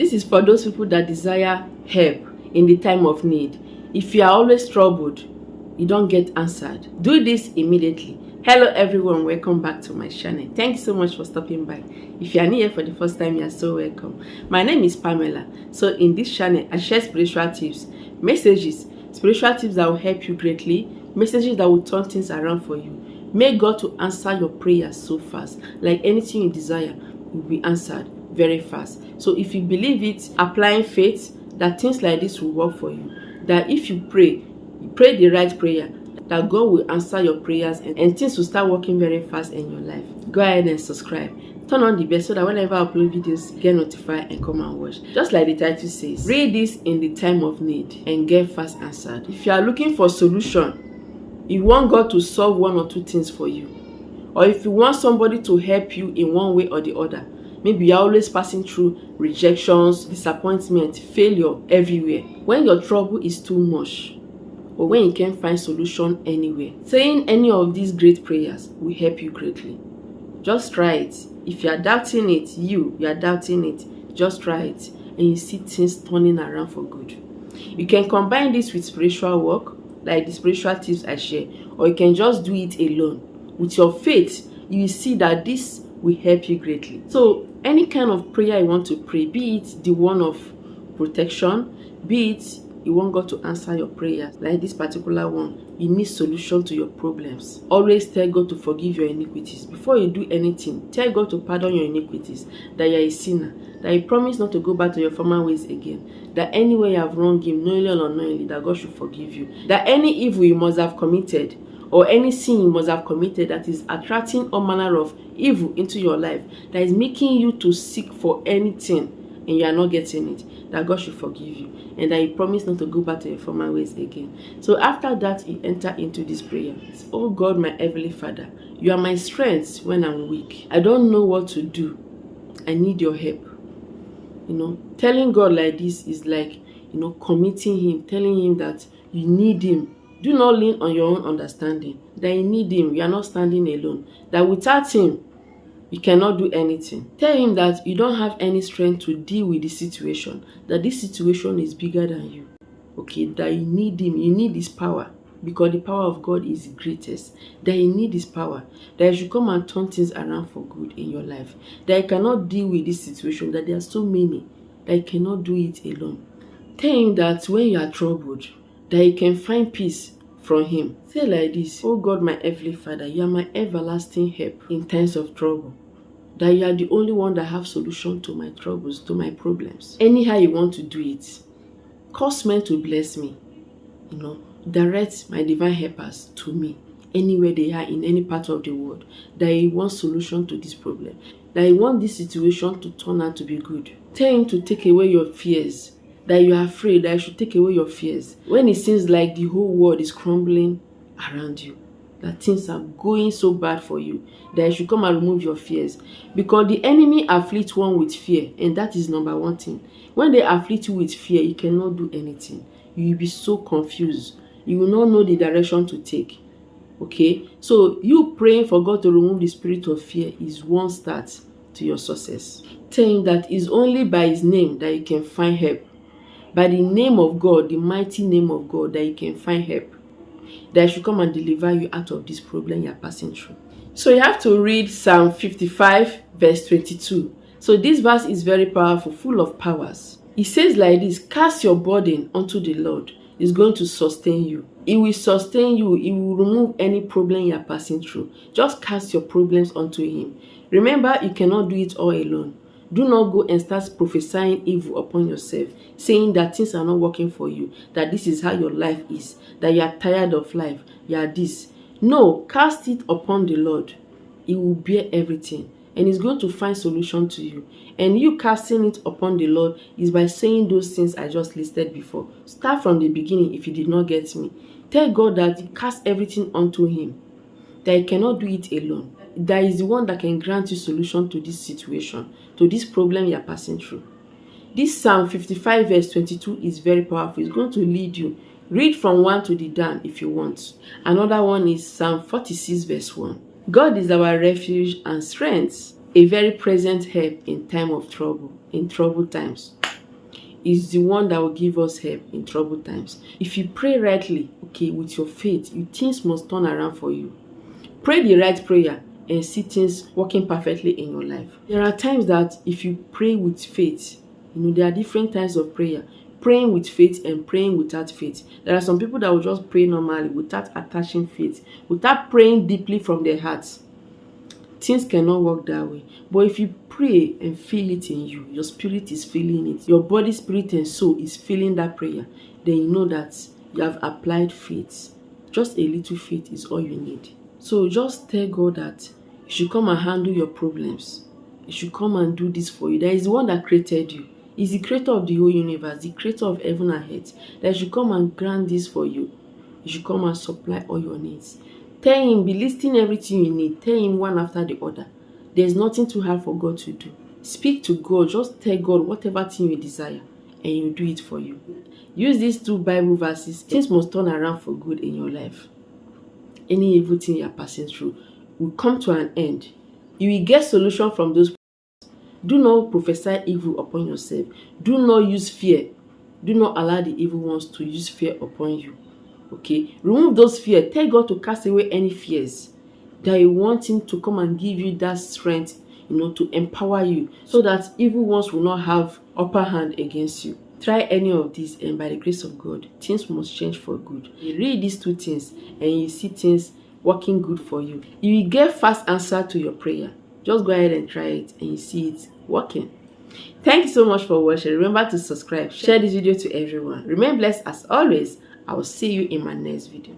This is for those people that desire help in the time of need. If you are always troubled, you don't get answered, do this immediately. Hello everyone, welcome back to my channel. Thank you so much for stopping by. If you are new here for the first time, you are so welcome. My name is Pamela. So in this channel, I share spiritual tips, spiritual tips that will help you greatly, messages that will turn things around for you. Make God to answer your prayers so fast. Like anything you desire will be answered very fast. So if you believe it, applying faith, that things like this will work for you. That if you pray the right prayer, that God will answer your prayers and things will start working very fast in your life. Go ahead and subscribe. Turn on the bell so that whenever I upload videos, get notified and come and watch. Just like the title says, read this in the time of need and get fast answered. If you are looking for a solution, you want God to solve one or two things for you, or if you want somebody to help you in one way or the other, maybe you're always passing through rejections, disappointment, failure everywhere. When your trouble is too much, or when you can't find solution anywhere, saying any of these great prayers will help you greatly. Just try it. If you are doubting it, you are doubting it, just try it and you see things turning around for good. You can combine this with spiritual work, like the spiritual tips I share, or you can just do it alone. With your faith, you will see that this will help you greatly. So any kind of prayer you want to pray, be it the one of protection, be it you want God to answer your prayers, like this particular one, you need solution to your problems. Always tell God to forgive your iniquities. Before you do anything, tell God to pardon your iniquities, that you are a sinner, that you promise not to go back to your former ways again, that anywhere you have wronged him, knowingly or unknowingly, that God should forgive you, that any evil you must have committed, or any sin you must have committed that is attracting all manner of evil into your life, that is making you to seek for anything and you are not getting it, that God should forgive you, and that you promise not to go back to your former ways again. So after that, you enter into this prayer. Oh God, my heavenly Father, you are my strength when I'm weak. I don't know what to do. I need your help. Telling God like this is like, committing him, telling him that you need him. Do not lean on your own understanding, that you need him. You are not standing alone, that without him, you cannot do anything. Tell him that you don't have any strength to deal with the situation, that this situation is bigger than you. Okay, that you need him, you need his power, because the power of God is the greatest. That you need his power, that you should come and turn things around for good in your life. That you cannot deal with this situation, that there are so many, that you cannot do it alone. Tell him that when you are troubled, that you can find peace from him. Say like this: oh God, my heavenly Father, you are my everlasting help in times of trouble. That you are the only one that have solution to my troubles, to my problems. Anyhow you want to do it, cause men to bless me. Direct my divine helpers to me, anywhere they are in any part of the world. That you want solution to this problem, that you want this situation to turn out to be good. Tell him to take away your fears, that you are afraid, that you should take away your fears. When it seems like the whole world is crumbling around you, that things are going so bad for you, that you should come and remove your fears. Because the enemy afflicts one with fear, and that is number one thing. When they afflict you with fear, you cannot do anything. You will be so confused. You will not know the direction to take. Okay? So you praying for God to remove the spirit of fear is one start to your success. Tell him that it's only by his name that you can find help. By the name of God, the mighty name of God, that you can find help. That should come and deliver you out of this problem you are passing through. So you have to read Psalm 55 verse 22. So this verse is very powerful, full of powers. It says like this: cast your burden unto the Lord. He's going to sustain you. He will sustain you. He will remove any problem you are passing through. Just cast your problems unto him. Remember, you cannot do it all alone. Do not go and start prophesying evil upon yourself, saying that things are not working for you, that this is how your life is, that you are tired of life, you are this. No, cast it upon the Lord. He will bear everything, and he's going to find solution to you. And you casting it upon the Lord is by saying those things I just listed before. Start from the beginning if you did not get me. Tell God that you cast everything unto him, that you cannot do it alone. That is the one that can grant you solution to this situation, to this problem you are passing through. This Psalm 55 verse 22 is very powerful. It's going to lead you. Read from 1 to the down if you want. Another one is Psalm 46 verse 1. God is our refuge and strength, a very present help in time of trouble, in troubled times. is the one that will give us help in troubled times. If you pray rightly, okay, with your faith, things must turn around for you. Pray the right prayer and see things working perfectly in your life. There are times that if you pray with faith, there are different types of prayer. Praying with faith and praying without faith. There are some people that will just pray normally without attaching faith, without praying deeply from their hearts. Things cannot work that way. But if you pray and feel it in you, your spirit is feeling it, your body, spirit, and soul is feeling that prayer, then you know that you have applied faith. Just a little faith is all you need. So just tell God that you should come and handle your problems. You should come and do this for you. There is the one that created you. He's the creator of the whole universe, the creator of heaven and earth. That should come and grant this for you. You should come and supply all your needs. Tell him, be listing everything you need. Tell him one after the other. There's nothing too hard for God to do. Speak to God. Just tell God whatever thing you desire, and He will do it for you. Use these 2 Bible verses. Things must turn around for good in your life. Any evil thing you are passing through will come to an end. You will get solution from those. Do not prophesy evil upon yourself. Do not use fear. Do not allow the evil ones to use fear upon you. Okay, remove those fears. Tell God to cast away any fears, that you want Him to come and give you that strength, to empower you, so that evil ones will not have upper hand against you. Try any of these, and by the grace of God, things must change for good. You read these 2 things and you see things working good for you. You will get fast answer to your prayer. Just go ahead and try it, and you see it working. Thank you so much for watching. Remember to subscribe, share this video to everyone. Remain blessed as always. I will see you in my next video.